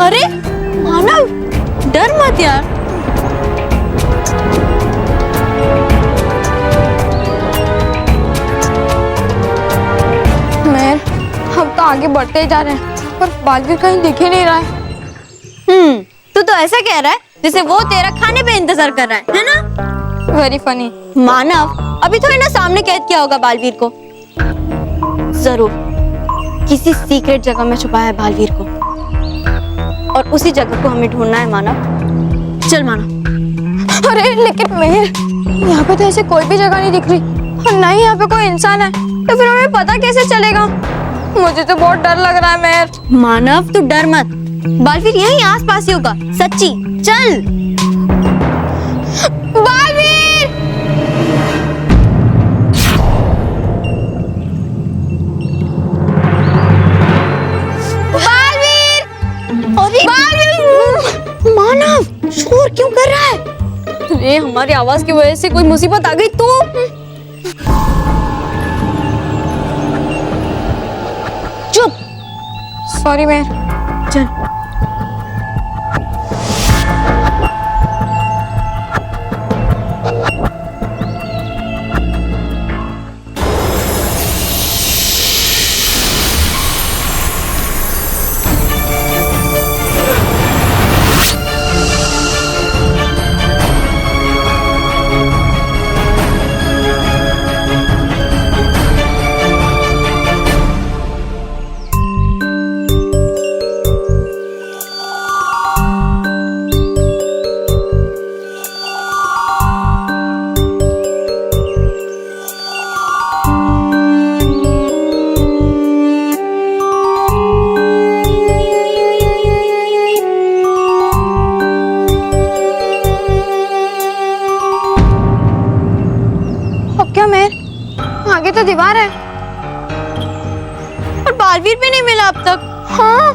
अरे मानव, डर मत यार। मेहर, हम तो आगे बढ़ते ही जा रहे हैं पर बालवीर कहीं दिख ही नहीं रहा है। तू तो ऐसा कह रहा है जैसे वो तेरा खाने पे इंतजार कर रहा है ना? Very funny. मानव, अभी थोड़ी ना सामने कैद किया होगा बालवीर को। जरूर किसी सीक्रेट जगह में छुपाया है बालवीर को, और उसी जगह को हमें ढूंढना है मानव। चल मानव। अरे लेकिन मेहर, यहाँ पे तो ऐसे कोई भी जगह नहीं दिख रही और ना ही यहाँ पे कोई इंसान है, तो फिर हमें पता कैसे चलेगा? मुझे तो बहुत डर लग रहा है मेहर। मानव तू डर मत, बालवीर यहीं आस पास ही होगा, सच्ची। चल बालवीर! बालवीर! अरे बालवीर! मानव शोर क्यों कर रहा है? अरे हमारी आवाज की वजह से कोई मुसीबत आ गई तो? चुप। सॉरी मेहर। चल। आगे तो दीवार है और बालवीर भी नहीं मिला अब तक। हाँ।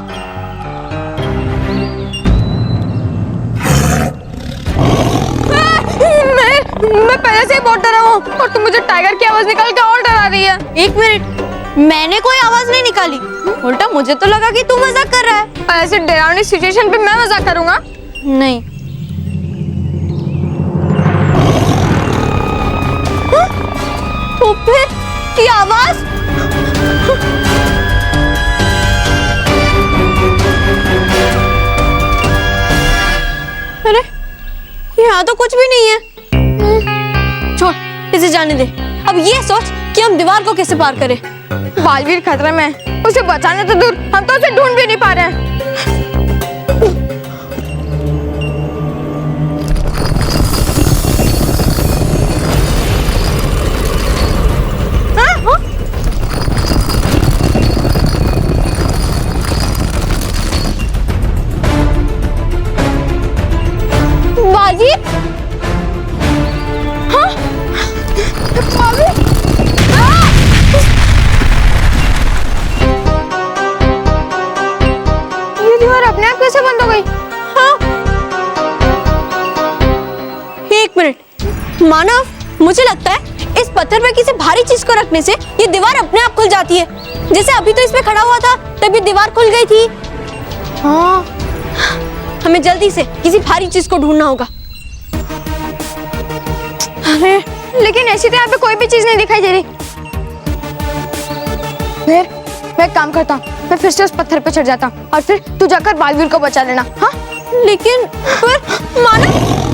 मैं पहले से ही बहुत डरा हूँ और तुम मुझे टाइगर की आवाज निकाल के और डरा रही है। एक मिनट, मैंने कोई आवाज नहीं निकाली, उल्टा मुझे तो लगा कि तू मजाक कर रहा है। और ऐसे डरावनी सिचुएशन पे मैं मजाक करूंगा? नहीं। तो फिर ये आवाज? अरे यहाँ तो कुछ भी नहीं है। छोड़, इसे जाने दे। अब ये सोच कि हम दीवार को कैसे पार करें। बालवीर खतरे में है, उसे बचाने तो दूर हम तो उसे ढूंढ भी नहीं पा रहे हैं। बालवीर? हाँ? बालवीर? ये दीवार अपने आप कैसे बंद हो गई? हाँ? एक मिनट मानव, मुझे लगता है इस पत्थर पर किसी भारी चीज को रखने से ये दीवार अपने आप खुल जाती है। जैसे अभी तो इस पे खड़ा हुआ था तभी दीवार खुल गई थी। हाँ। हमें जल्दी से किसी भारी चीज को ढूंढना होगा। अरे लेकिन ऐसी तो यहाँ पे कोई भी चीज नहीं दिखाई दे रही। फिर मैं एक काम करता हूँ, मैं फिर से उस पत्थर पे चढ़ जाता हूँ और फिर तू जाकर बालवीर को बचा लेना। हाँ? लेकिन फिर मानव,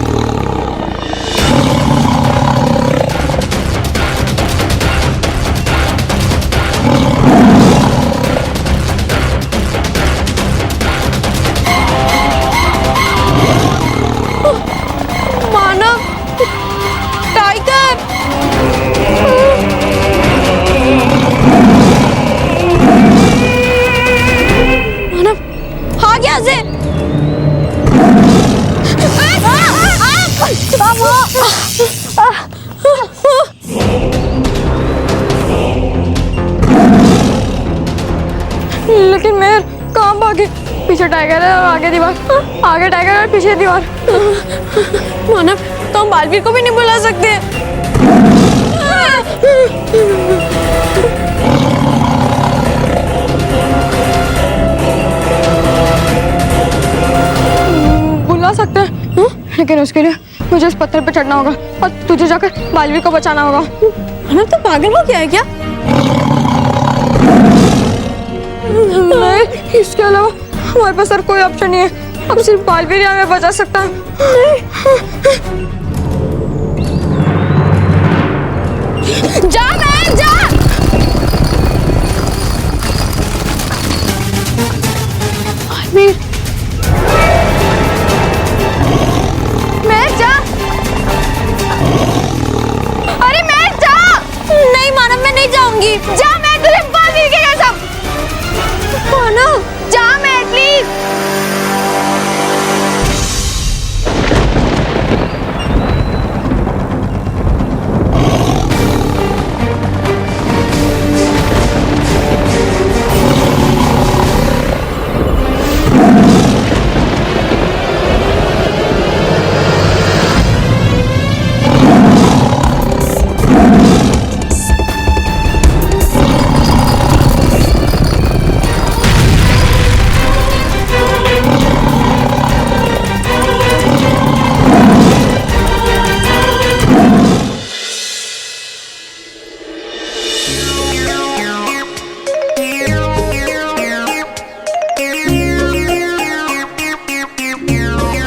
लेकिन मेहर कहाँ भागे? पीछे टाइगर है और आगे दीवार। आगे टाइगर और पीछे दीवार। मानव, तो हम बालवीर को भी नहीं बुला सकते। लेकिन उसके लिए मुझे उस पत्थर पे चढ़ना होगा और तुझे जाकर बालवीर को बचाना होगा। मानव तो पागल हो गया है क्या? नहीं, इसके अलावा हमारे पास और कोई ऑप्शन नहीं है। अब सिर्फ बालवीर ही हमें बचा सकता है। जा मैं जा। बालवीर, मैं जा। अरे मैं जा। नहीं मानव, मैं नहीं जाऊंगी। जा, मैं तुझे बालवीर के कसम। मानव जा, मैं प्लीज।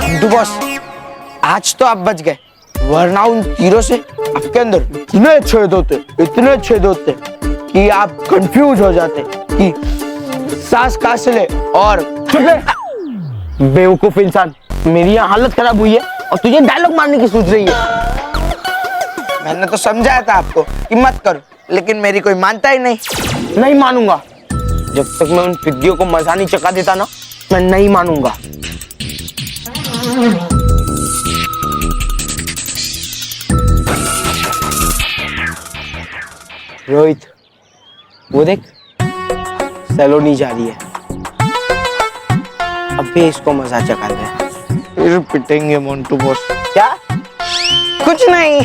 मंटू बॉस, आज तो आप बच गए, वरना उन तीरों से आपके अंदर इतने छेद होते कि आप कंफ्यूज हो जाते कि सांस कहाँ से ले। और बेवकूफ इंसान, मेरी यहाँ हालत खराब हुई है और तुझे डायलॉग मारने की सोच रही है। मैंने तो समझाया था आपको कि मत करो, लेकिन मेरी कोई मानता ही नहीं मानूंगा। जब तक मैं उन पिद्दियों को मजा नहीं चखा देता ना, मैं नहीं मानूंगा। रोहित, वो देख, सलोनी जा रही है। अबे इसको मजा चखा दे, फिर पिटेंगे मोन्टू बॉस। क्या? कुछ नहीं।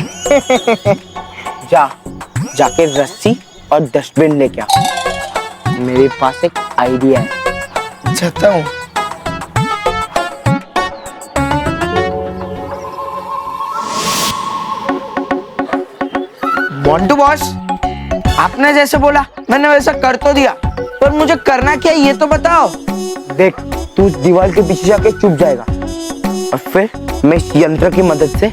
जाके रस्सी और डस्टबिन लेके आ। मेरे पास एक आइडिया है। जाता हूँ। मोन्टू बॉस, आपने जैसे बोला मैंने वैसा कर तो दिया, पर मुझे करना क्या है ये तो बताओ। देख, तू उस दीवार के पीछे जाके चुप जाएगा और फिर मैं इस यंत्र की मदद से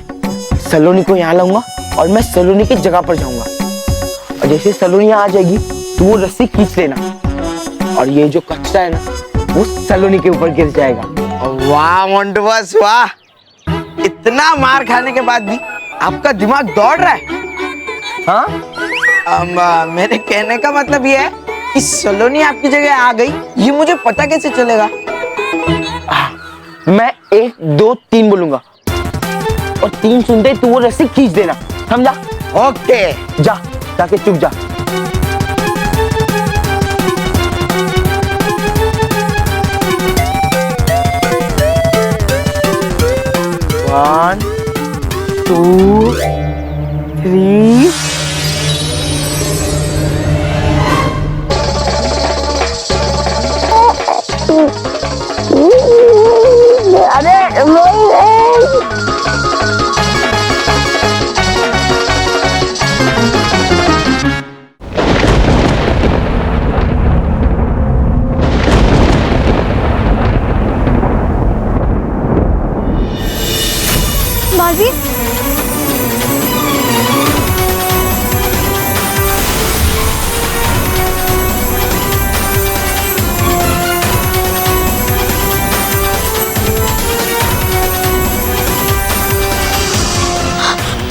सलोनी को यहाँ लाऊंगा और मैं सलोनी की जगह पर जाऊंगा। और जैसे सलोनी यहाँ आ जाएगी तो वो रस्सी खींच लेना और ये जो कचरा है ना वो सलोनी के ऊपर गिर जाएगा। वाह मोन्टू बॉस वाह, इतना मार खाने के बाद भी आपका दिमाग दौड़ रहा है। हाँ, मेरे कहने का मतलब ये है कि सलोनी आपकी जगह आ गई, ये मुझे पता कैसे चलेगा? मैं 1 2 3 बोलूंगा और 3 सुनते तू वो रस्सी खींच देना, समझा? ओके, जाके चुप जा। One, 2, 3 अरे बालवीर,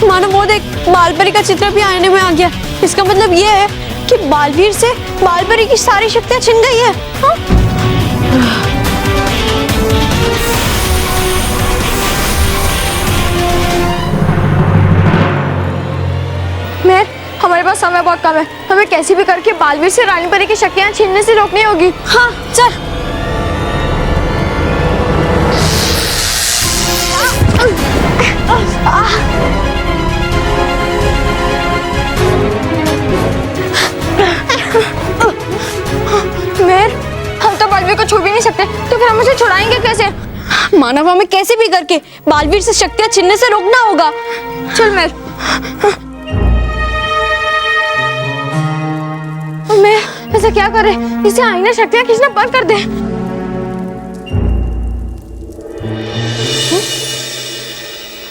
मानो वो देख, बालपरी का चित्र भी आईने में आ गया। इसका मतलब ये है कि बालवीर से बालपरी की सारी शक्तियां छिन गई है। हाँ? मेहर, हमारे पास समय बहुत कम है, हमें कैसे भी करके बालवीर से रानी परी की शक्तियां छीनने से रोकनी होगी। हाँ चल। मेहर, हम तो बालवीर को छू भी नहीं सकते, तो फिर हम उसे छुड़ाएंगे कैसे? मानव, हमें कैसे भी करके बालवीर से शक्तियां छीनने से रोकना होगा। चल मैं ऐसा क्या करे, इसे आईना शक्तियां खींचना बंद कर दे।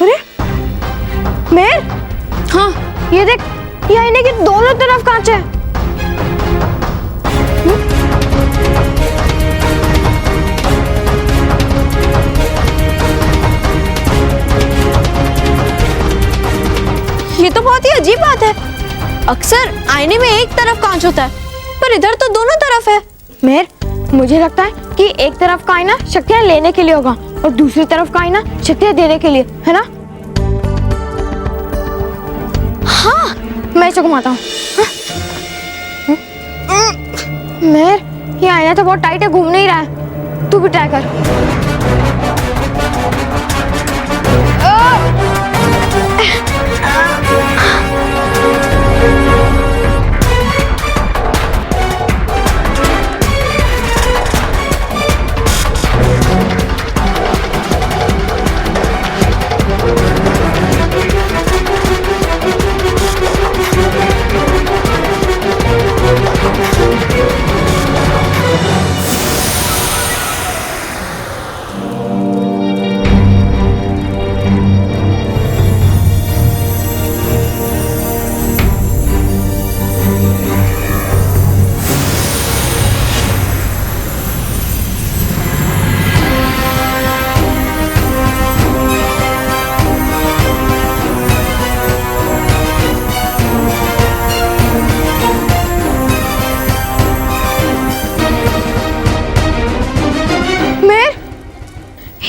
अरे मेर, हाँ ये देख, ये आईने की दोनों तरफ कांच है। ये तो बहुत ही अजीब बात है। अक्सर आईने में एक तरफ कांच होता है, पर इधर तो दोनों तरफ है। मेर, मुझे लगता है कि एक तरफ का आईना शक्तियां लेने के लिए होगा और दूसरी तरफ का आईना शक्तियां देने के लिए, है ना? हाँ, मैं इसे घुमाता हूँ। मेर, ये आईना तो बहुत टाइट है, घूम नहीं रहा है। तू भी ट्राई कर।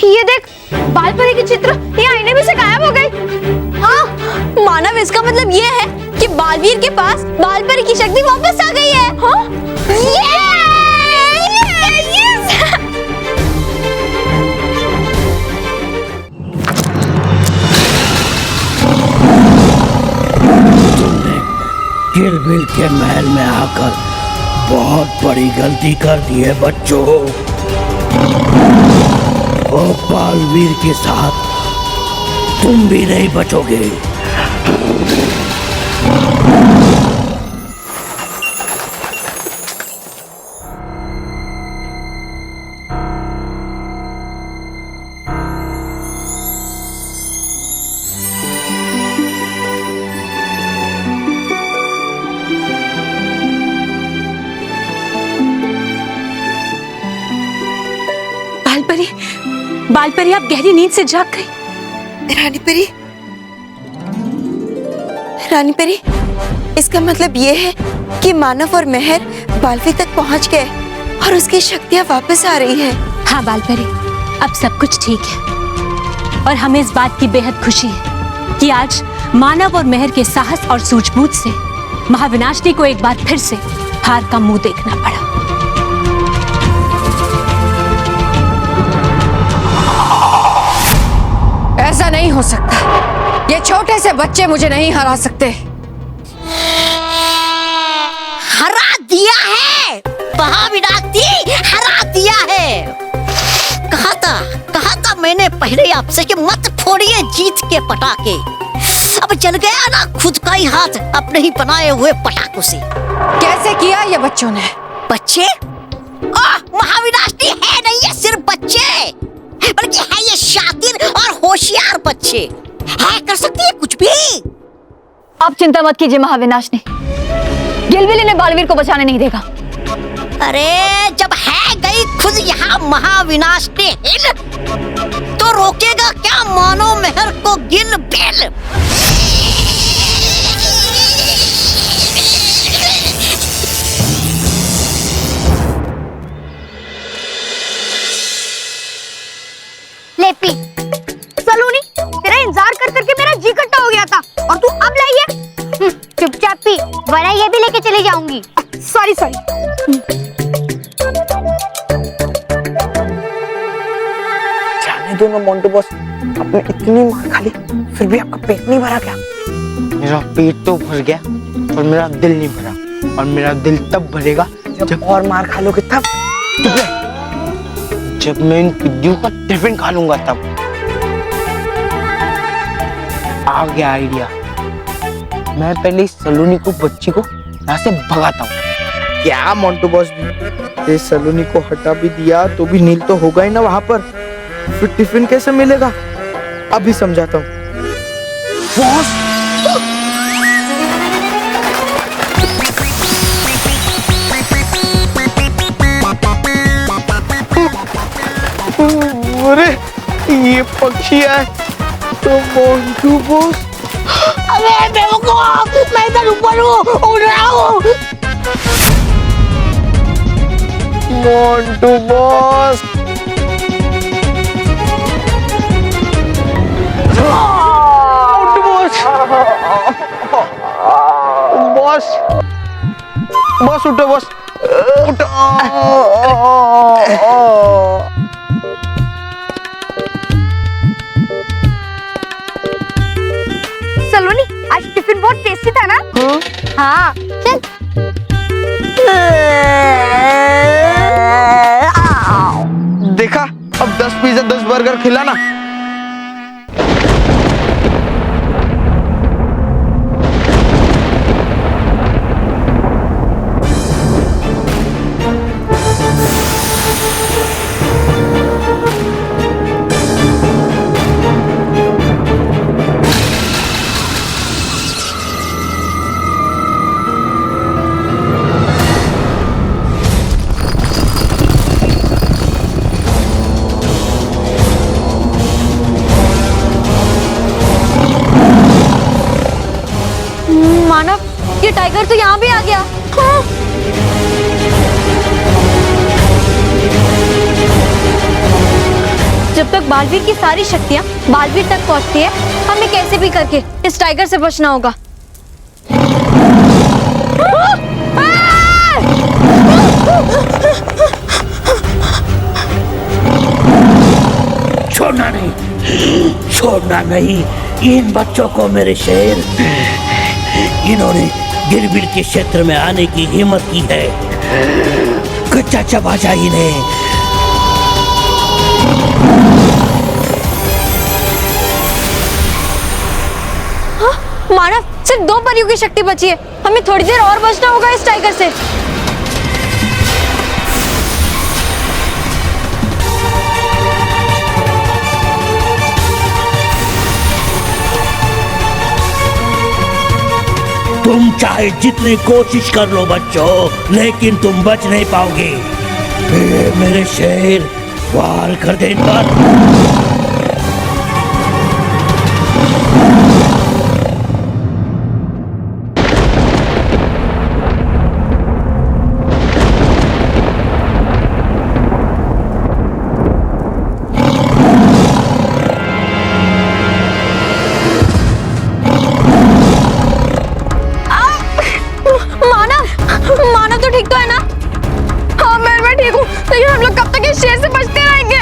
ये देख, बालपरी की चित्र ये आईने में से गायब हो गई। हाँ मानव, इसका मतलब ये है कि बालवीर के पास बालपरी की शक्ति वापस आ गई है। हाँ? तुमने किलबिल के महल में आकर बहुत बड़ी गलती कर दी है बच्चों। और बालवीर के साथ तुम भी नहीं बचोगे। बालपरी, आप गहरी नींद से जाग गई। रानी परी, इसका मतलब ये है कि मानव और मेहर बालवीर तक पहुंच गए और उसकी शक्तियां वापस आ रही है। हाँ बालपरी, अब सब कुछ ठीक है और हमें इस बात की बेहद खुशी है कि आज मानव और मेहर के साहस और सूझबूझ से महाविनाशनी को एक बार फिर से हार का मुंह देखना पड़ा। ऐसा नहीं हो सकता, ये छोटे से बच्चे मुझे नहीं हरा सकते। हरा दिया है, महाविनाशनी हरा दिया है। कहा था मैंने पहले आपसे कि मत फोड़िए जीत के पटाखे। अब जल गया ना खुद का ही हाथ अपने ही बनाए हुए पटाखों से। कैसे किया ये बच्चों ने? बच्चे? महाविनाशनी है नहीं ये सिर्फ बच्चे, बल्कि है ये शातिर और होशियार बच्चे। है कर सकती है कुछ भी। आप चिंता मत कीजिए महाविनाशनी, गिलबिल इन्हें बालवीर को बचाने नहीं देगा। अरे जब है गई खुद यहाँ महाविनाशनी हिल, तो रोकेगा क्या मानो मेहर को गिलबिल। लेपी, सलोनी, तेरा इंतजार कर करके मेरा जी कट्टा हो गया था और तू अब लाई है। चुपचाप पी, वरना ये भी लेके चली जाऊंगी। सॉरी। जाने दो ना मोंटू बॉस, आपने इतनी मार खा ली फिर भी आपका पेट नहीं भरा क्या? मेरा पेट तो भर गया पर मेरा दिल नहीं भरा, और मेरा दिल तब भरेगा जब और मार खा लोगे तब। जब मैं इन पिद्दियों का टिफिन खा लूंगा तब। आ गया आइडिया। मैं पहले इस सलोनी को बच्ची को यहाँ से भगाता हूँ। क्या मोंटू बॉस, इस सलोनी को हटा भी दिया तो भी नील तो होगा ही ना वहां पर, फिर टिफिन कैसे मिलेगा? अभी समझाता हूँ। बॉस, अरे ये पक्षी है तो मोंटू बॉस। अरे बेवकूफ, मैं इधर ऊपर हूँ, उड़ रहा हूँ। Montu boss, Montu boss, boss, boss उठो, बॉस उठो। सलोनी, आज टिफिन बहुत टेस्टी था ना? हाँ, चल। देखा, अब 10 पिज्जा 10 बर्गर खिलाना। मानव, ये टाइगर तो यहाँ भी आ गया। हाँ। जब तक बालवीर की सारी शक्तियाँ बालवीर तक पहुँचती है, हमें कैसे भी करके इस टाइगर से बचना होगा। छोड़ना नहीं, छोड़ना नहीं इन बच्चों को मेरे शेर। इन्होंने गिरबिल के क्षेत्र में आने की हिम्मत की है। कच्चा चबा जा इन्हें। हाँ, मानव, सिर्फ 2 परियों की शक्ति बची है। हमें थोड़ी देर और बचना होगा इस टाइगर से। तुम चाहे जितनी कोशिश कर लो बच्चों, लेकिन तुम बच नहीं पाओगे। मेरे शेर, वार कर दे इन पर। ठीक तो है ना? हाँ, मैं ठीक हूँ, लेकिन हम लोग कब तक इस शेर से बचते रहेंगे?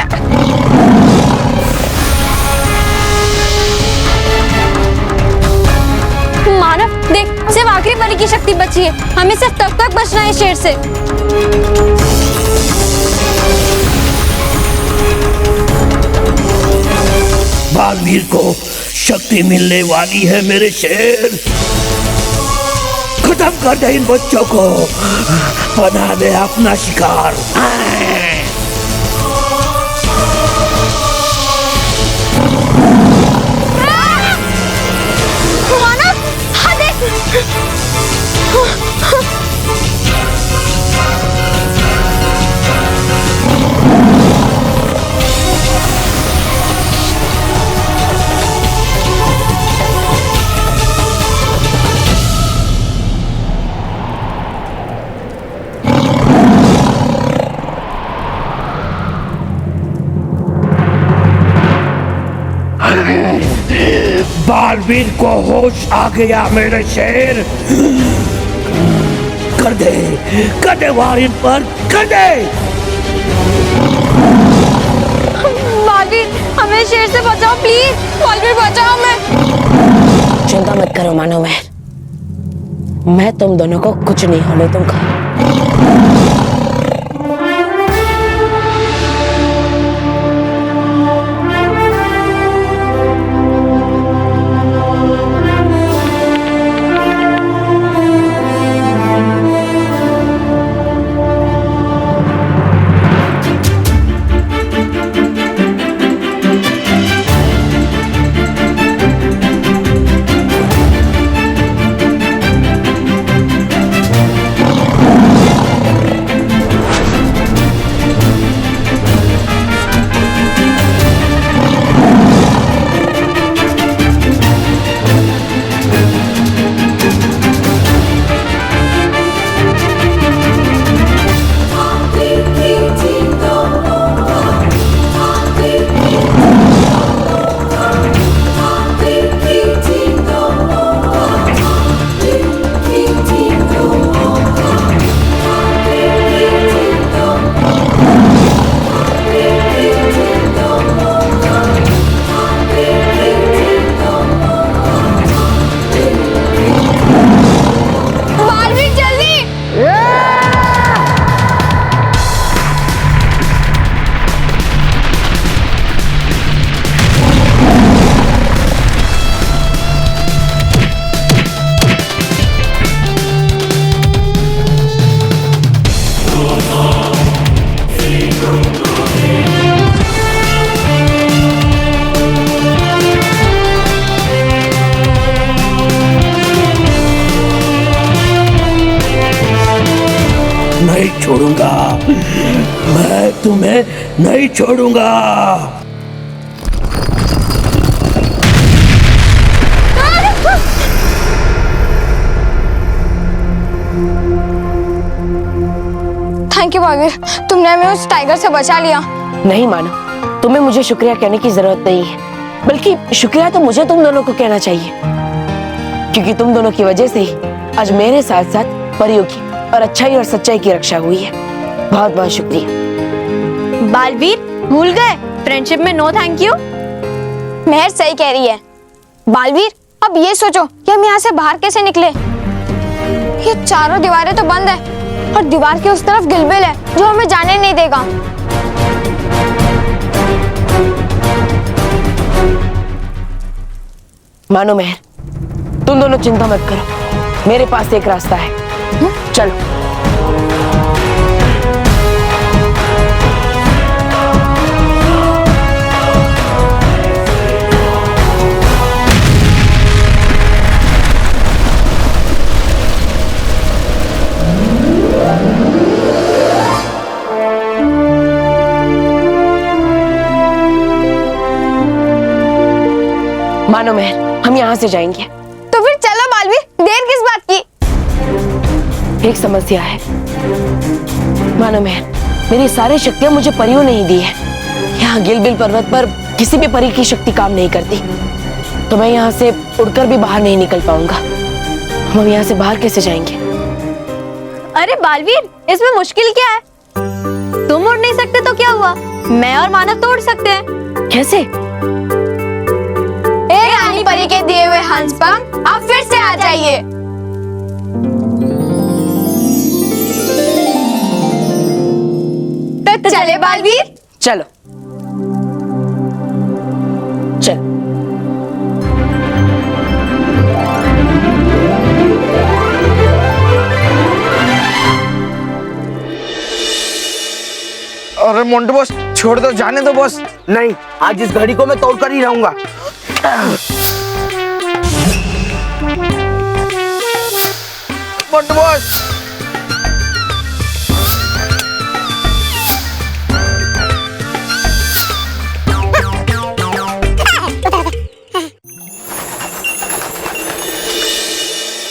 मानव, देख, सिर्फ आखिरी परी की शक्ति बची है। हमें सिर्फ तब तक बचना है इस शेर से। बालवीर को शक्ति मिलने वाली है मेरे शेर। खत्म कर दे इन बच्चों को, बना दे अपना शिकार। मानव, हाँ देख। बालवीर को होश आ गया मेरे शेर। कर दे वार इन पर, कर दे। बालवीर, हमें शेर से बचाओ प्लीज। बालवीर, बचाओ हमें। चिंता मत करो मानव महर, मैं तुम दोनों को कुछ नहीं होने दूंगा। नहीं छोड़ूंगा, मैं तुम्हें नहीं छोड़ूंगा। थैंक यू बालवीर, तुमने हमें उस टाइगर से बचा लिया। नहीं मानो, तुम्हें मुझे शुक्रिया कहने की जरूरत नहीं है, बल्कि शुक्रिया तो मुझे तुम दोनों को कहना चाहिए, क्योंकि तुम दोनों की वजह से ही आज मेरे साथ साथ परियों की और अच्छाई और सच्चाई की रक्षा हुई है। बहुत बहुत शुक्रिया। बालवीर भूल गए, फ्रेंडशिप में नो थैंक यू। मेहर सही कह रही है। बालवीर, अब ये सोचो कि हम यहाँ से बाहर कैसे निकले। ये चारों दीवारें तो बंद है और दीवार के उस तरफ गिलबिल है जो हमें जाने नहीं देगा। मानो मेहर, तुम दोनों चिंता मत करो, मेरे पास एक रास्ता है। चलो। मानो मेहर, हम यहाँ से जाएंगे। तो फिर चलो बालवीर, देर किस बात की। एक समस्या है मानो मेहर, मेरी सारी शक्तियां मुझे परियों ने ही दी है। यहाँ गिलबिल पर्वत पर किसी भी परी की शक्ति काम नहीं करती, तो मैं यहाँ से उड़कर भी बाहर नहीं निकल पाऊंगा। हम यहाँ से बाहर कैसे जाएंगे? अरे बालवीर, इसमें मुश्किल क्या है? तुम उड़ नहीं सकते तो क्या हुआ, मैं और मानव तो उड़ सकते हैं। कैसे? रानी परी के दिए हुए हंस पंख आप फिर से आ जाइए। तो चले बालवीर। चलो चल। अरे मोंटू बॉस, छोड़ दो, जाने दो बॉस। नहीं, आज इस घड़ी को मैं तोड़ कर ही रहूंगा। मोंटू बॉस,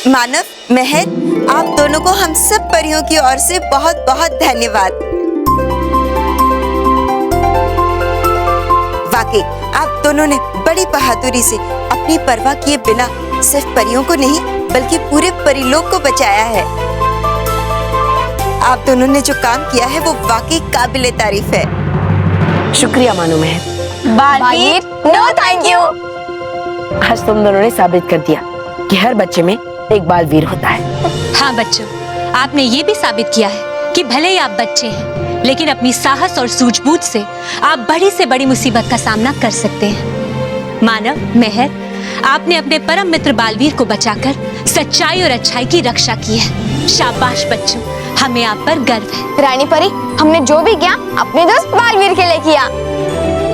मानव, मेहर, आप दोनों को हम सब परियों की ओर से बहुत बहुत धन्यवाद। वाकई आप दोनों ने बड़ी बहादुरी से अपनी परवाह किए बिना सिर्फ परियों को नहीं बल्कि पूरे परिलोक को बचाया है। आप दोनों ने जो काम किया है वो वाकई काबिले तारीफ है। शुक्रिया मानो Mehar. Baalveer, no thank you. आज तुम दोनों ने साबित कर दिया कि हर बच्चे में एक बालवीर होता है। हाँ बच्चों, आपने ये भी साबित किया है कि भले ही आप बच्चे हैं, लेकिन अपनी साहस और सूझबूझ से आप बड़ी से बड़ी मुसीबत का सामना कर सकते हैं। मानव, मेहर, आपने अपने परम मित्र बालवीर को बचाकर सच्चाई और अच्छाई की रक्षा की है। शाबाश बच्चों, हमें आप पर गर्व है। रानी परी, हमने जो भी किया अपने दोस्त बालवीर के लिए किया।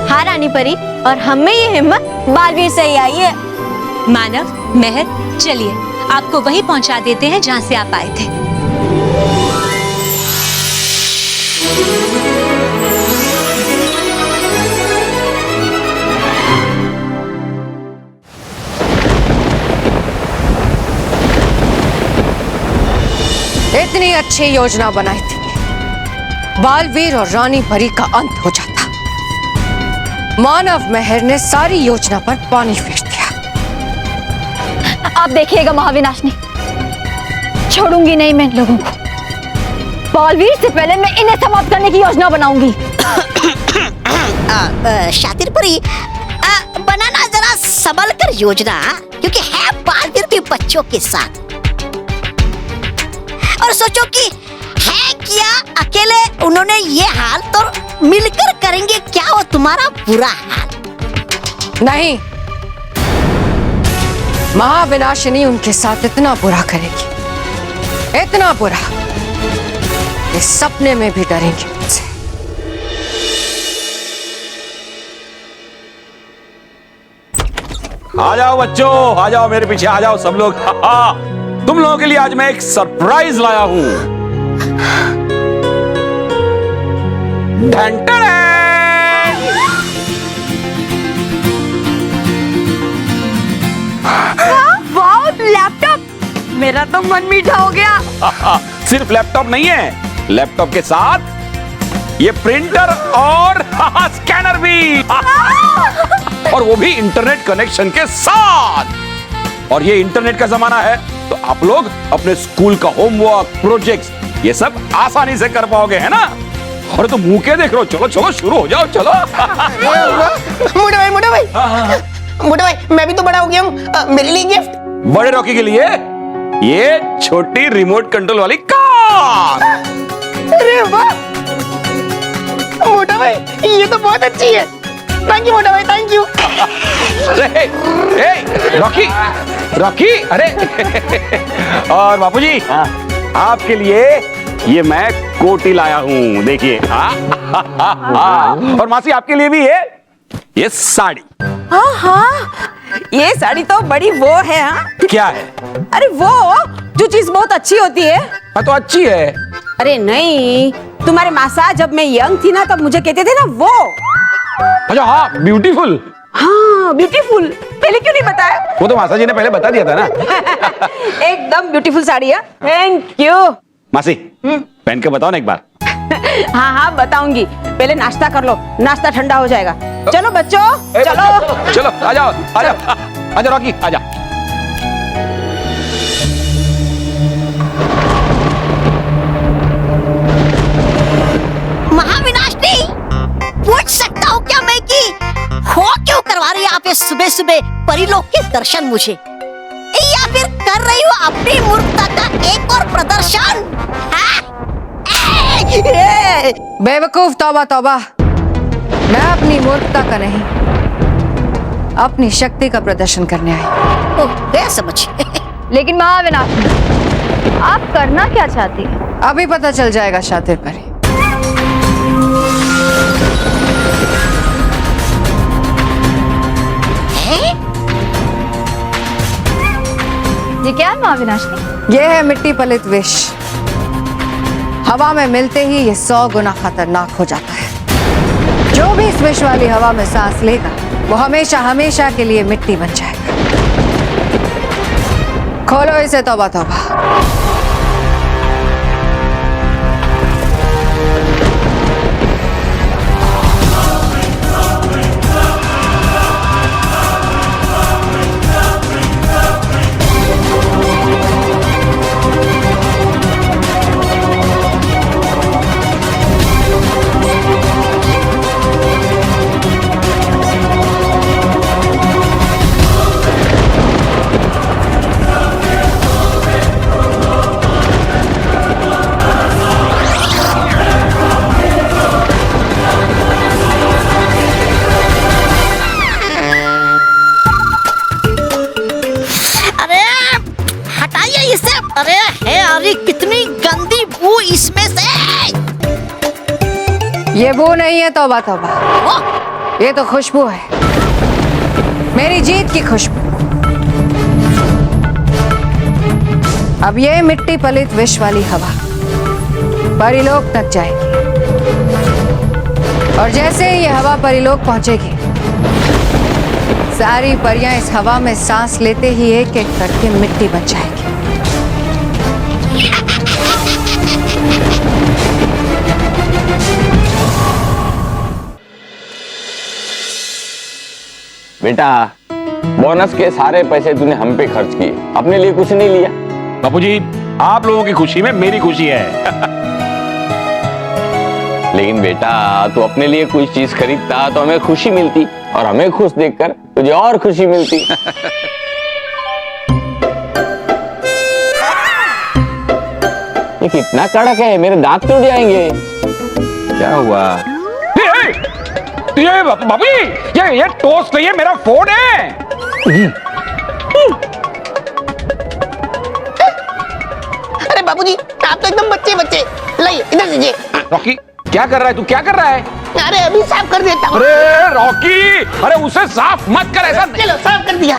हाँ रानी परी, और हमें ये हिम्मत बालवीर से ही आई है। मानव, मेहर, चलिए आपको वहीं पहुंचा देते हैं जहां से आप आए थे। इतनी अच्छी योजना बनाई थी, बालवीर और रानी परी का अंत हो जाता। मानव मेहर ने सारी योजना पर पानी फेर दिया। आप देखिएगा महाविनाशनी, छोड़ूंगी नहीं मैं इन लोगों को। बालवीर से पहले मैं इन्हें समाप्त करने की योजना बनाऊंगी। शातिर परी, बनाना जरा संभल कर योजना, क्योंकि है बालवीर भी बच्चों के साथ। और सोचो कि है क्या अकेले उन्होंने ये हाल, तो मिलकर करेंगे क्या वो तुम्हारा बुरा हाल। नहीं, महाविनाशिनी उनके साथ इतना बुरा करेगी, इतना बुरा कि सपने में भी डरेंगे मुझसे। आ जाओ बच्चों, आ जाओ मेरे पीछे, आ जाओ सब लोग। तुम लोगों के लिए आज मैं एक सरप्राइज लाया हूं। वाह, लैपटॉप! मेरा तो मन मीठा हो गया। सिर्फ लैपटॉप नहीं है, लैपटॉप के साथ ये प्रिंटर और स्कैनर भी। और वो भी इंटरनेट कनेक्शन के साथ। और ये इंटरनेट का जमाना है, तो आप लोग अपने स्कूल का होमवर्क, प्रोजेक्ट्स, ये सब आसानी से कर पाओगे, है ना? और तो मुंह के देख रहे हो? चलो चलो शुरू हो जाओ, चलो। मोटे भाई मैं भी तो बड़ा हो गया हूँ, मेरे लिए गिफ्ट। बड़े रॉकी के लिए ये छोटी रिमोट कंट्रोल वाली कार। अरे वाह मोटा भाई, ये तो बहुत अच्छी है। थैंक यू मोटा भाई, थैंक यू। अरे रॉकी, रॉकी, अरे और बापूजी, आपके लिए ये मैं कोटी लाया हूँ, देखिए। और मासी आपके लिए भी ये साड़ी। हाँ हाँ, ये साड़ी तो बड़ी वो है। हाँ, क्या है? अरे वो जो चीज बहुत अच्छी होती है। हाँ तो अच्छी है। अरे नहीं, तुम्हारे मासा जब मैं यंग थी ना, तब मुझे कहते थे ना वो। अच्छा हाँ, ब्यूटीफुल। हाँ ब्यूटीफुल, पहले क्यों नहीं बताया? वो तो मासा जी ने पहले बता दिया था ना। एकदम ब्यूटीफुल साड़ी है। Thank you. मासी पहन के बताओ ना एक बार। हाँ हाँ बताऊंगी, पहले नाश्ता कर लो, नाश्ता ठंडा हो जाएगा। चलो बच्चों, चलो चलो आ जाओ, आ जाओ, आ जाओ रॉकी, आ जाओ। महाविनाशनी, पूछ सकता हूँ क्या मैं कि हो क्यों करवा रही है आप ये सुबह सुबह परिलोक के दर्शन मुझे, या फिर कर रही हो अपनी मूर्खता का एक और प्रदर्शन? बेवकूफ, तौबा तौबा। मैं अपनी मूर्खता का नहीं, अपनी शक्ति का प्रदर्शन करने आई। गया समझ। लेकिन महाविनाश, आप करना क्या चाहती हैं? अभी पता चल जाएगा शातिर परी। ये क्या है महाविनाशनी? ये है मिट्टी पलित विष। हवा में मिलते ही ये 100 गुना खतरनाक हो जाता है। जो भी इस विष वाली हवा में सांस लेगा, वो हमेशा हमेशा के लिए मिट्टी बन जाएगा। खोलो इसे, तौबा तौबा। अरे है, अरे कितनी गंदी बू इसमें से। ये बू नहीं है, तौबा तौबा, ये तो खुशबू है, मेरी जीत की खुशबू। अब ये मिट्टी पलित विष वाली हवा परिलोक तक जाएगी, और जैसे ही ये हवा परिलोक पहुंचेगी, सारी परियां इस हवा में सांस लेते ही एक एक करके मिट्टी बन जाएगी। बेटा, बोनस के सारे पैसे तूने हम पे खर्च किए, अपने लिए कुछ नहीं लिया। बापूजी, आप लोगों की खुशी में मेरी खुशी है। लेकिन बेटा, तू अपने लिए कोई चीज खरीदता तो हमें खुशी मिलती, और हमें खुश देखकर तुझे और खुशी मिलती। ये कितना कड़क है, मेरे दांत टूट जाएंगे। क्या हुआ? ये बाबूजी, ये टोस्ट नहीं है, मेरा फोन है। अरे बाबूजी, आप तो एकदम बच्चे बच्चे। लाइए इधर दीजिए। रॉकी, क्या कर रहा है तू? क्या कर रहा है? अरे अभी साफ कर देता हूँ। अरे रॉकी, अरे उसे साफ मत कर, ऐसा। चलो साफ कर दिया।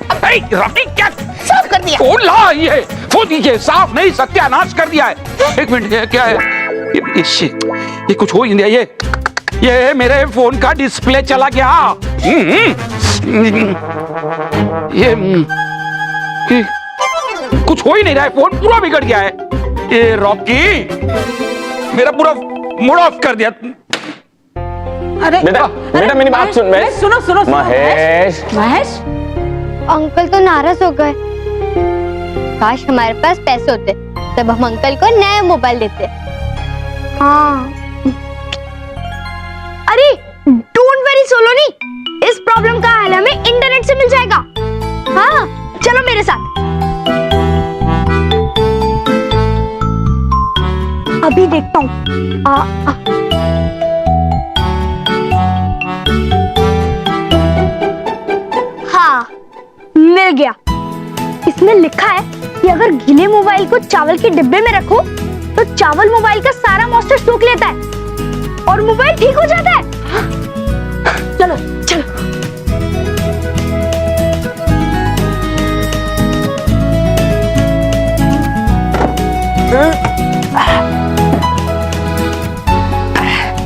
रॉकी, क्या साफ कर दिया? फोन ला, ये फोन दीजिए। साफ नहीं, सत्यानाश कर दिया है। एक मिनट, क्या है ये कुछ हो ही नहीं रहा। ये मेरे फोन का डिस्प्ले चला गया। ये कुछ हो ही नहीं रहा है, फोन पूरा बिगड़ गया है। ये रॉकी मेरा पूरा मूड ऑफ कर दिया। बेटा बेटा मेरी बात सुन। महेश सुनो सुनो सुनो, महेश महेश अंकल तो नाराज हो गए। काश हमारे पास पैसे होते तब हम अंकल को नया मोबाइल देते। हाँ। अरे डोंट वरी सोलोनी, इस प्रॉब्लम का हल हमें इंटरनेट से मिल जाएगा। हाँ चलो मेरे साथ। अभी देखता हूँ। हाँ मिल गया। इसमें लिखा है कि अगर गीले मोबाइल को चावल के डिब्बे में रखो तो चावल मोबाइल का सारा मॉइस्चर सोख लेता है और मोबाइल ठीक हो जाता है। चलो चलो।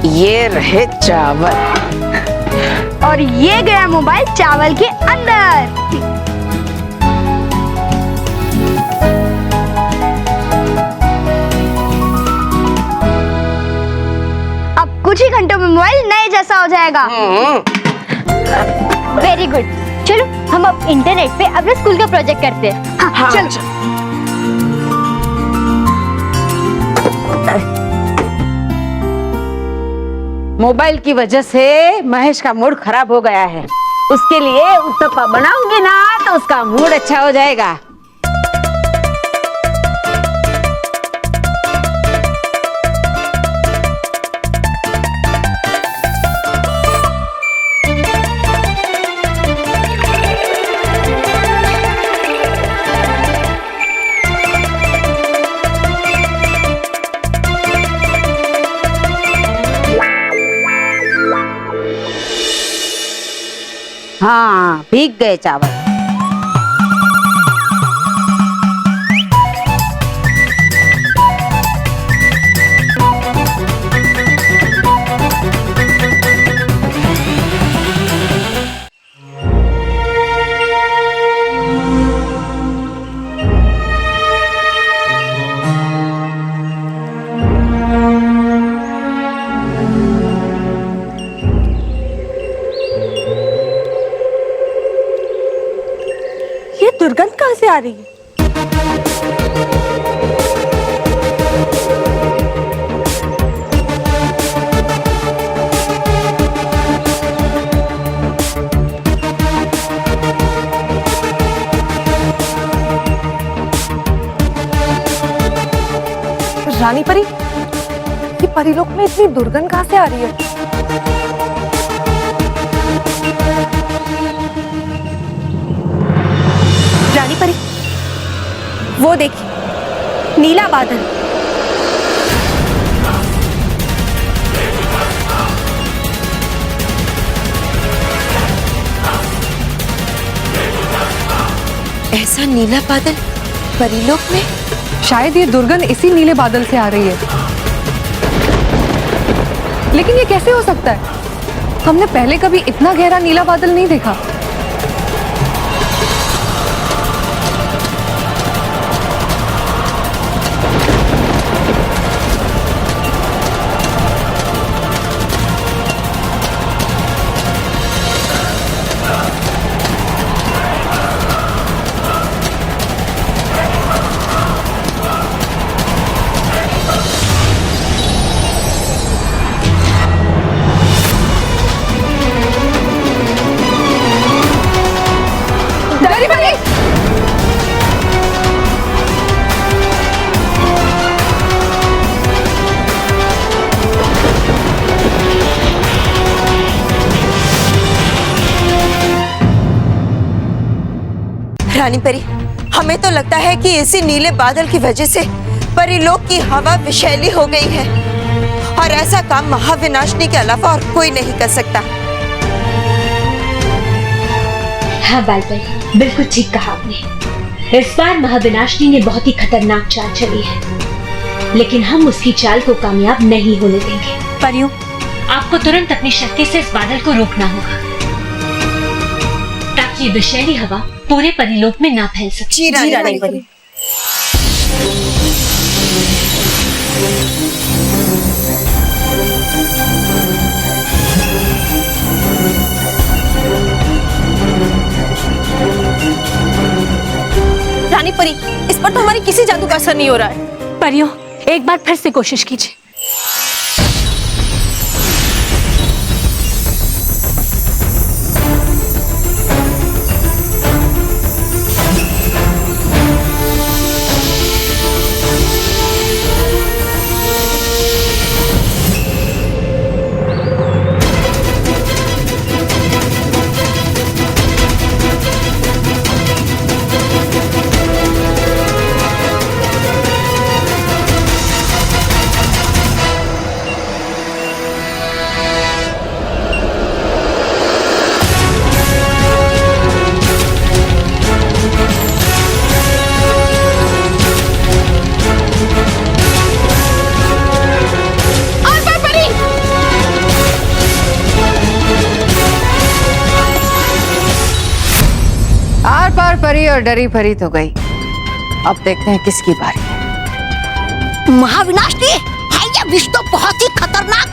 ये रहे चावल और ये गया मोबाइल चावल के अंदर। अब कुछ ही घंटों में मोबाइल नए जैसा हो जाएगा। Very good. चलो हम अब इंटरनेट पे अपने स्कूल का प्रोजेक्ट करते हैं। हाँ, चलो। मोबाइल की वजह से महेश का मूड खराब हो गया है। उसके लिए उत्तपा बनाऊंगी ना तो उसका मूड अच्छा हो जाएगा। हाँ भीग गए चावल। दुर्गंध कहाँ से आ रही है? रानी परी, ये परीलोक में इतनी दुर्गंध कहाँ से आ रही है? रानी परी, वो देखिए नीला बादल। ऐसा नीला बादल परीलोक में? शायद ये दुर्गंध इसी नीले बादल से आ रही है। लेकिन ये कैसे हो सकता है? हमने पहले कभी इतना गहरा नीला बादल नहीं देखा। रानी परी, हमें तो लगता है कि इसी नीले बादल की वजह से परीलोक की हवा विषैली हो गई है और ऐसा काम महाविनाशनी के अलावा और कोई नहीं कर सकता। हाँ बालपरी, बिल्कुल ठीक कहा आपने। इस बार महाविनाशनी ने बहुत ही खतरनाक चाल चली है, लेकिन हम उसकी चाल को कामयाब नहीं होने देंगे। परियों, आपको तुरंत अपनी शक्ति से इस बादल को रोकना होगा ताकि ये विषैली हवा पूरे परिलोक में ना फैल सके। जी रानी परी। रानी परी, इस पर तो हमारी किसी जादू का असर नहीं हो रहा है। परियों, एक बार फिर से कोशिश कीजिए। आर पार परी और डरी भरी तो गई। अब देखते हैं किसकी बारी है। महाविनाशनी है ये विष तो बहुत ही खतरनाक।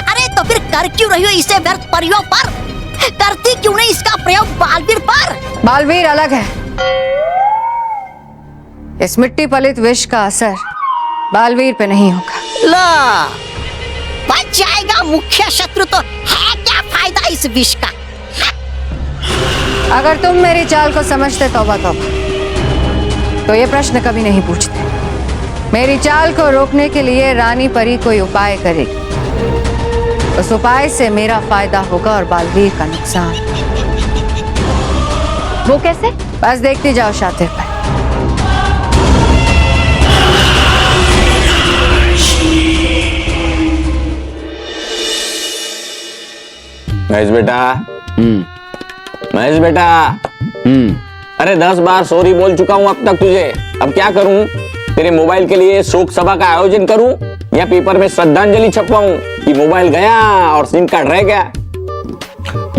अरे तो फिर कर क्यों रही हो इसे व्यर्थ परियों पर? करती क्यों नहीं इसका प्रयोग बालवीर पर? बालवीर अलग है। इस मिट्टी पलित विष का असर बालवीर पे नहीं होगा। ला बच जाएगा मुख्य शत्रु तो है क्या फायदा इस विष का? अगर तुम मेरी चाल को समझते तौबा तौबा, तो ये प्रश्न कभी नहीं पूछते। मेरी चाल को रोकने के लिए रानी परी कोई उपाय करेगी। उस उपाय से मेरा फायदा होगा और बालवीर का नुकसान। वो कैसे? बस देखती जाओ शातिर पर। महेश बेटा, महेश बेटा, अरे 10 बार सॉरी बोल चुका हूं अब तक तुझे। अब क्या करूं? तेरे मोबाइल के लिए शोक सभा का आयोजन करूं या पेपर में श्रद्धांजलि छपवाऊं कि मोबाइल गया और सिम कार्ड रह गया?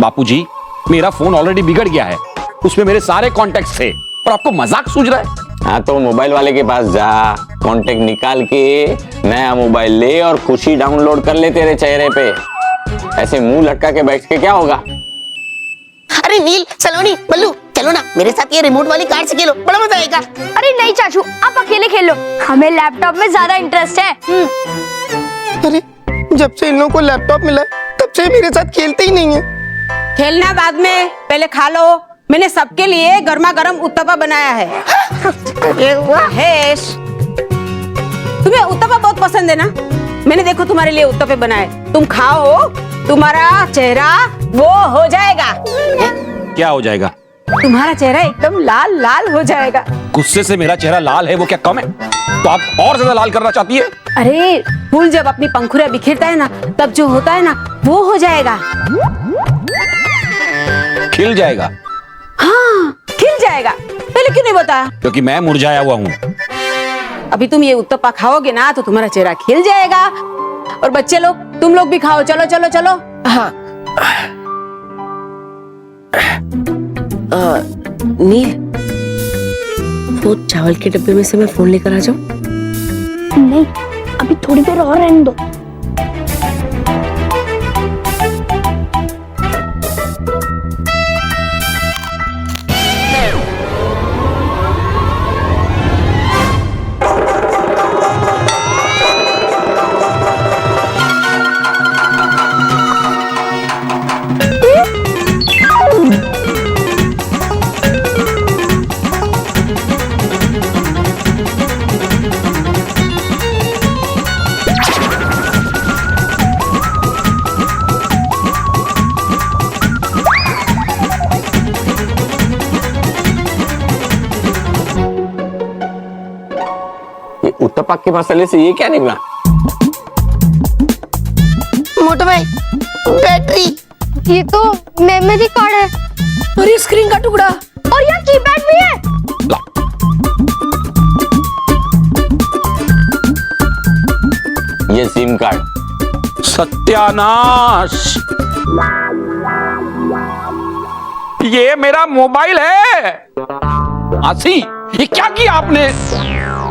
बापूजी, मेरा फोन ऑलरेडी बिगड़ गया है, उसमें मेरे सारे कॉन्टेक्ट थे और आपको मजाक सूझ रहा है। हाँ तो मोबाइल वाले के पास जा, कॉन्टेक्ट निकाल के नया मोबाइल ले और खुशी डाउनलोड कर ले तेरे चेहरे पे। ऐसे मुंह लटका के बैठ के क्या होगा? अरे नील, सलोनी, बल्लू, चलो ना मेरे साथ ये रिमोट वाली कार से खेलो, बड़ा मजा आएगा। अरे नहीं चाचू, आप अकेले खेलो, हमें लैपटॉप में ज्यादा इंटरेस्ट है। अरे जब से इन लोगों को लैपटॉप मिला तब से मेरे साथ खेलते ही नहीं है। खेलना बाद में, पहले खा लो। मैंने सबके लिए गर्मा गर्म उत्तपा बनाया है। महेश, तुम्हें उत्तपा बहुत पसंद है ना? मैंने देखो तुम्हारे लिए उत्तपे बनाए, तुम खाओ, तुम्हारा चेहरा वो हो जाएगा। क्या हो जाएगा? तुम्हारा चेहरा एकदम लाल लाल हो जाएगा। गुस्से से मेरा चेहरा लाल है वो क्या कम है? तो आप और ज्यादा लाल करना चाहती है? अरे फूल जब अपनी पंखुड़ियां बिखेरता है ना, तब जो होता है ना वो हो जाएगा। खिल जाएगा? हाँ, खिल जाएगा। पहले क्यों नहीं बताया? क्योंकि मैं मुरझाया हुआ हूँ। अभी तुम ये उत्तपा खाओगे ना तो तुम्हारा चेहरा खिल जाएगा। और बच्चे लोग, तुम लोग भी खाओ, चलो चलो चलो। हाँ। नील, वो चावल के डब्बे में से मैं फोन लेकर आ जाऊं? नहीं, अभी थोड़ी देर और रहने दो। उत्तपा के मसाले से ये क्या निकला? मोटू भाई, बैटरी। ये तो मेमोरी कार्ड है। और ये स्क्रीन का टुकड़ा। और यहाँ कीपैड भी है। ये सिम कार्ड। सत्यानाश! ये मेरा मोबाइल है। आसी, ये क्या किया आपने?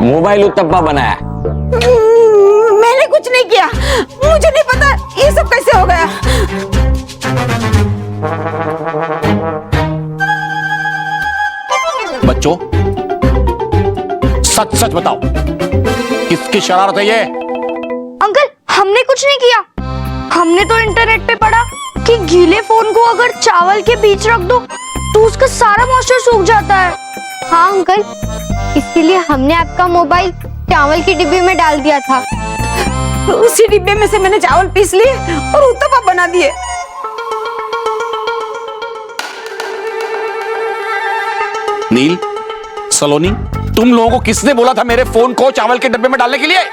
मोबाइल उत्तप्पा बनाया। मैंने कुछ नहीं किया, मुझे नहीं पता ये सब कैसे हो गया। बच्चों, सच सच बताओ, किसकी शरारत है ये? अंकल, हमने कुछ नहीं किया। हमने तो इंटरनेट पे पढ़ा कि गीले फोन को अगर चावल के बीच रख दो तो उसका सारा मॉइस्चर सूख जाता है। हाँ अंकल, इसीलिए हमने आपका मोबाइल चावल की डिब्बी में डाल दिया था। उसी डिब्बे में से मैंने चावल पीस लिए और उत्तपा बना दिए। नील, सलोनी, तुम लोगों को किसने बोला था मेरे फोन को चावल के डब्बे में डालने के लिए?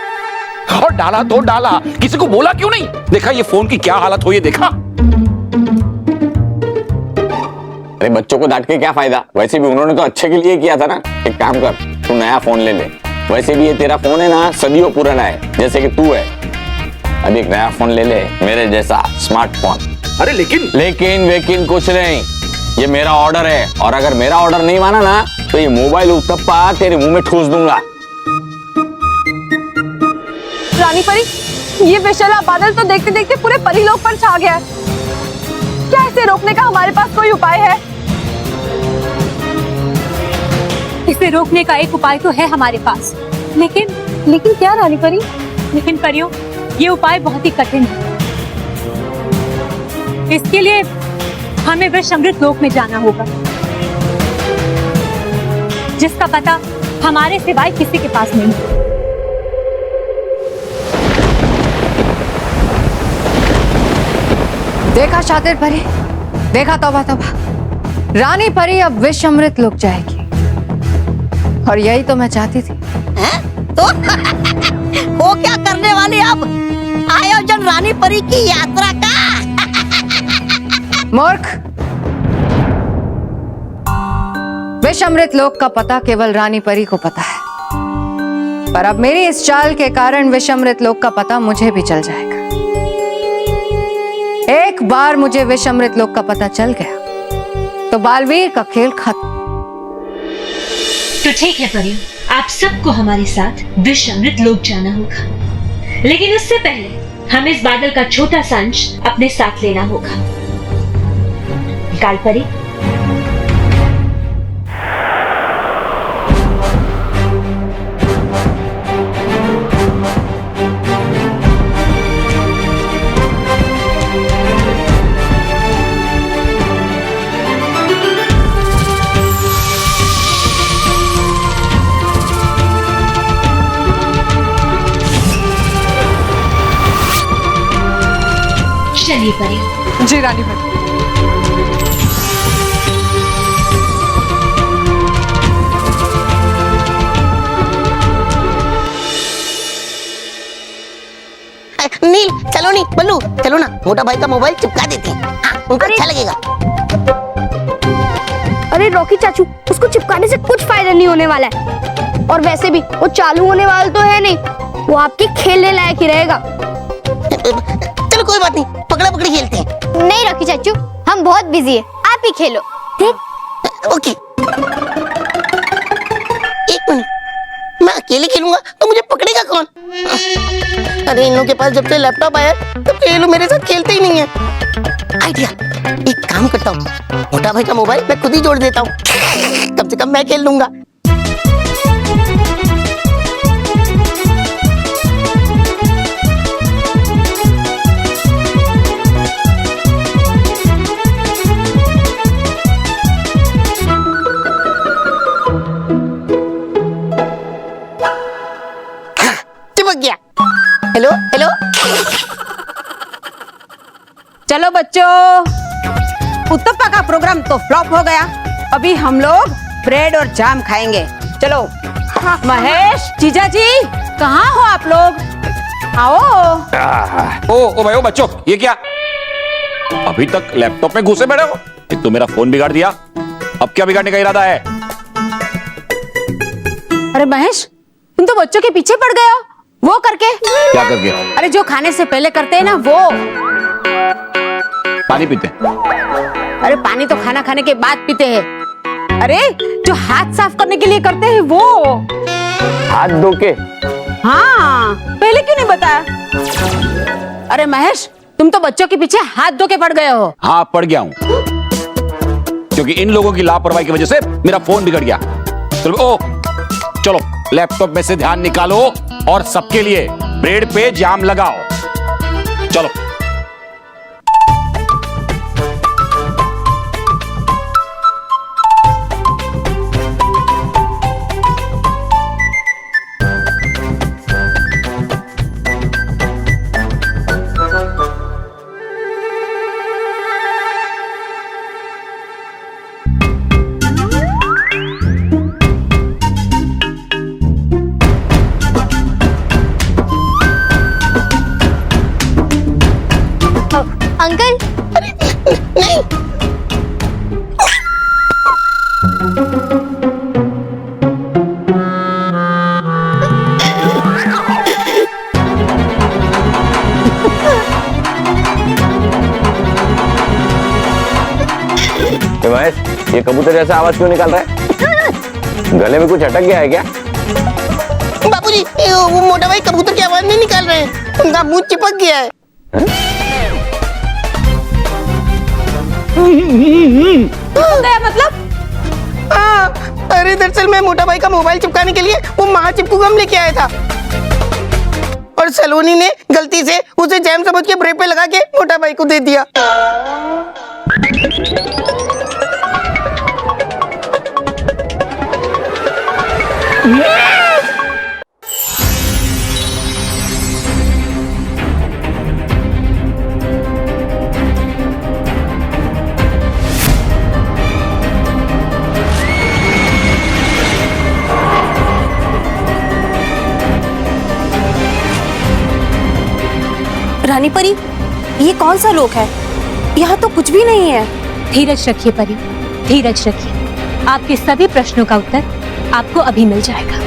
और डाला तो डाला, किसी को बोला क्यों नहीं? देखा ये फोन की क्या हालत हुई है, देखा? अरे बच्चों को डांट के क्या फायदा? वैसे भी उन्होंने तो अच्छे के लिए किया था ना। एक काम कर, तू नया फोन ले ले। वैसे भी ये तेरा फोन है ना, सदियों पुराना है, जैसे कि तू है। अब एक नया फोन ले ले, मेरे जैसा स्मार्टफोन। अरे लेकिन कुछ नहीं, ये मेरा ऑर्डर है, और अगर मेरा ऑर्डर नहीं माना ना तो ये मोबाइल उत्तप्पा तेरे मुंह में ठूस दूंगा। रानी परी, ये विशाला बादल तो देखते देखते पूरे परीलोक पर छा गया है। क्या इसे रोकने का हमारे पास कोई उपाय है? इसे रोकने का एक उपाय तो है हमारे पास, लेकिन क्या रानी परी? लेकिन परियों, ये उपाय बहुत ही कठिन है। इसके लिए हमें विषअमृत लोक में जाना होगा, जिसका पता हमारे सिवाय किसी के पास नहीं है। देखा शातिर परी, देखा, तौबा तौबा, रानी परी अब विष अमृत लोक जाएगी। और यही तो मैं चाहती थी। तो वो क्या करने वाली अब? आयोजन रानी परी की यात्रा का। मूर्ख, विष अमृत लोक का पता केवल रानी परी को पता है, पर अब मेरी इस चाल के कारण विष अमृत लोक का पता मुझे भी चल जाएगा। एक बार मुझे विष अमृत लोक का पता चल गया तो बालवीर का खेल खत्म। तो ठीक है परियों, आप सबको हमारे साथ विषअमृत लोक जाना होगा, लेकिन उससे पहले हमें इस बादल का छोटा सा अंश अपने साथ लेना होगा। काल परी, चलिए परी। जी रानी परी। नील, चलो नी, बल्लू, चलो ना, मोटा भाई का मोबाइल चिपका देते हैं। उनको अच्छा लगेगा। अरे रॉकी चाचू, उसको चिपकाने से कुछ फायदा नहीं होने वाला है। और वैसे भी वो चालू होने वाला तो है नहीं, वो आपके खेलने लायक ही रहेगा। चलो कोई बात नहीं, पकड़ा पकड़ी खेलते हैं। नहीं रॉकी चाचू, हम बहुत बिजी है, आप ही खेलो। ठीक? ओके। एक मिनट, मैं अकेले खेलूंगा तो मुझे पकड़ेगा कौन? अरे इन लोगों के पास जब से लैपटॉप आया तब से ये लोग मेरे साथ खेलते ही नहीं है। आइडिया, एक काम करता हूँ, मोटा भाई का मोबाइल मैं खुद ही जोड़ देता हूँ, कम से कम मैं खेल लूंगा। चिपक गया। Hello hello. चलो बच्चों, उत्तप्पा का प्रोग्राम तो फ्लॉप हो गया। अभी हम लोग ब्रेड और जाम खाएंगे। चलो। महेश, जीजा जी, कहाँ हो आप लोग? आओ। ओ भाई, ओ बच्चों, ये क्या? अभी तक लैपटॉप में घुसे बैठे हो? एक तो मेरा फोन बिगाड़ दिया, अब क्या बिगाड़ने का इरादा है? अरे महेश, तुम तो बच्चों के पीछे पड़ गए हो। वो करके। क्या करके? अरे जो खाने से पहले करते हैं ना वो। पानी पीते? अरे पानी तो खाना खाने के बाद पीते हैं। अरे जो हाथ साफ करने के लिए करते हैं वो। हाथ धो के? हाँ, पहले क्यों नहीं बताया? अरे महेश, तुम तो बच्चों के पीछे हाथ धो के पड़ गए हो। हाँ, पड़ गया हूँ, क्योंकि इन लोगों की लापरवाही की वजह से मेरा फोन बिगड़ गया। चलो लैपटॉप में से ध्यान निकालो और सबके लिए ब्रेड पे जाम लगाओ। चलो। अंकल, महेश, ये कबूतर जैसा आवाज क्यों निकाल रहा है? गले में कुछ अटक गया है क्या? बाबूजी, वो मोटा भाई कबूतर की आवाज नहीं निकाल रहे हैं, उनका मुंह चिपक गया है। गया मतलब? अरे दरअसल मैं मोटा भाई का मोबाइल चिपकाने के लिए वो महा चिपकू गम लेके आया था और सलोनी ने गलती से उसे जैम समझ के ब्रेक पे लगा के मोटा भाई को दे दिया। रानी परी, ये कौन सा लोक है? यहाँ तो कुछ भी नहीं है। धीरज रखिए परी, धीरज रखिए। आपके सभी प्रश्नों का उत्तर आपको अभी मिल जाएगा।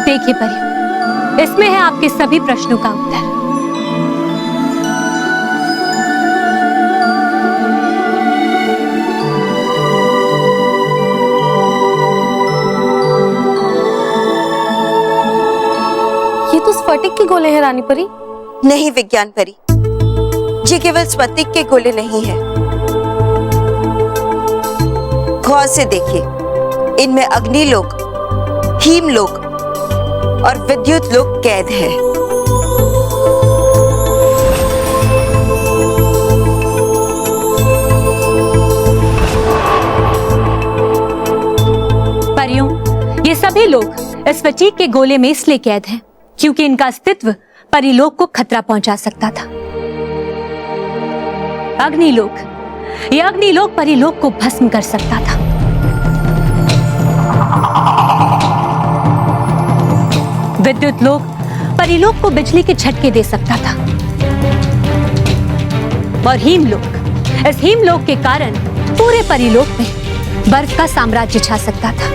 देखिए परी, इसमें है आपके सभी प्रश्नों का उत्तर। ये तो स्फटिक के गोले हैं रानी परी। नहीं विज्ञान परी, ये केवल स्फटिक के गोले नहीं है। गौर से देखिए, इनमें अग्निलोक, हीमलोक और विद्युत लोक कैद है। परियों, ये सभी लोग स्फटिक के गोले में इसलिए कैद हैं क्योंकि इनका अस्तित्व परिलोक को खतरा पहुंचा सकता था। अग्निलोक, ये अग्निलोक परिलोक को भस्म कर सकता था। विद्युत लोक परिलोक को बिजली के झटके दे सकता था। और हीमलोक, इस हीमलोक के कारण पूरे परिलोक में बर्फ का साम्राज्य छा सकता था।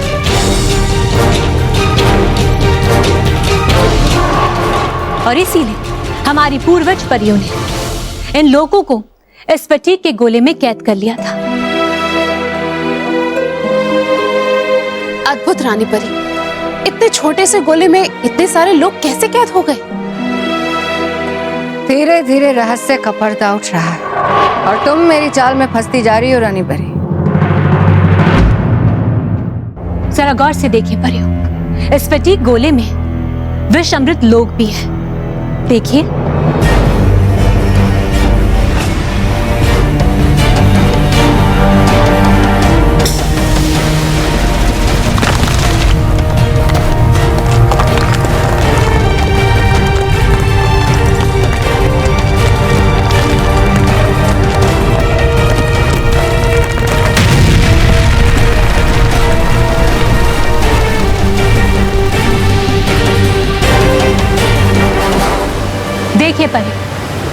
और इसीलिए हमारी पूर्वज परियों ने इन लोगों को स्फटिक के गोले में कैद कर लिया था। अद्भुत रानी परी, इतने छोटे से गोले में इतने सारे लोग कैसे कैद हो गए? धीरे धीरे रहस्य का पर्दा उठ रहा है और तुम मेरी चाल में फंसती जा रही हो रानी परी। जरा गौर से देखिए परियों, स्फटिक गोले में विष अमृत लोग भी है। देखिए,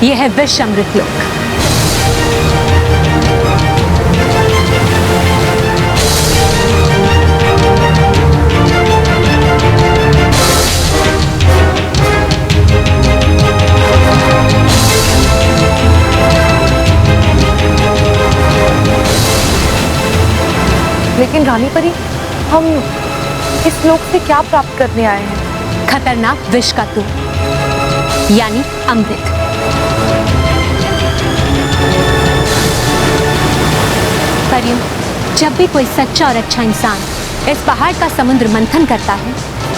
यह है विश्व अमृत लोक। लेकिन रानी परी, हम इस लोक से क्या प्राप्त करने आए हैं? खतरनाक विष का तू, यानी अमृत। परियों, जब भी कोई सच्चा और अच्छा इंसान इस पहाड़ का समुद्र मंथन करता है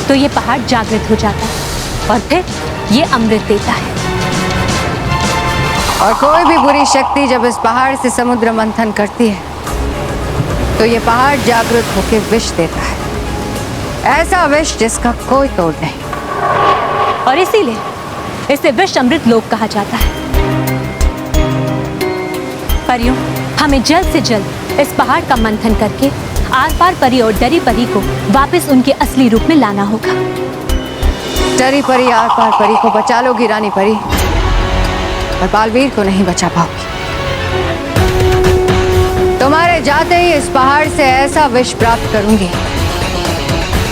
तो ये पहाड़ जागृत हो जाता है और फिर ये अमृत देता है। और कोई भी बुरी शक्ति जब इस पहाड़ से समुद्र मंथन करती है तो ये पहाड़ जागृत होकर विष देता है, ऐसा विष जिसका कोई तोड़ नहीं। और इसीलिए इसे विश्व अमृत लोक कहा जाता है। परियों, हमें जल्द से जल्द इस पहाड़ का मंथन करके आर पार परी और डरी परी को वापस उनके असली रूप में लाना होगा। डरी परी आर पार परी को बचा लोगी रानी परी, और बालवीर को नहीं बचा पाओगी। तुम्हारे जाते ही इस पहाड़ से ऐसा विष प्राप्त करूंगी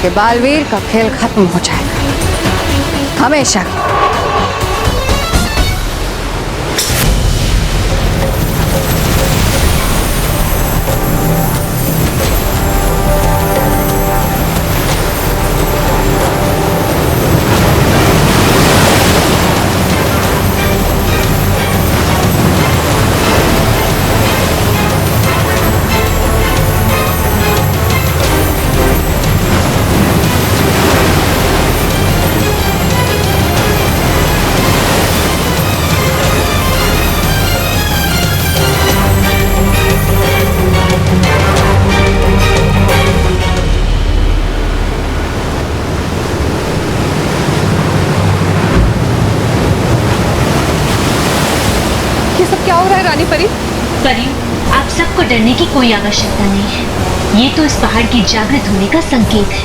कि बालवीर का खेल खत्म हो जाएगा हमेशा। रानी परी, परियों, आप सबको डरने की कोई आवश्यकता नहीं है। ये तो इस पहाड़ की जागृत होने का संकेत है।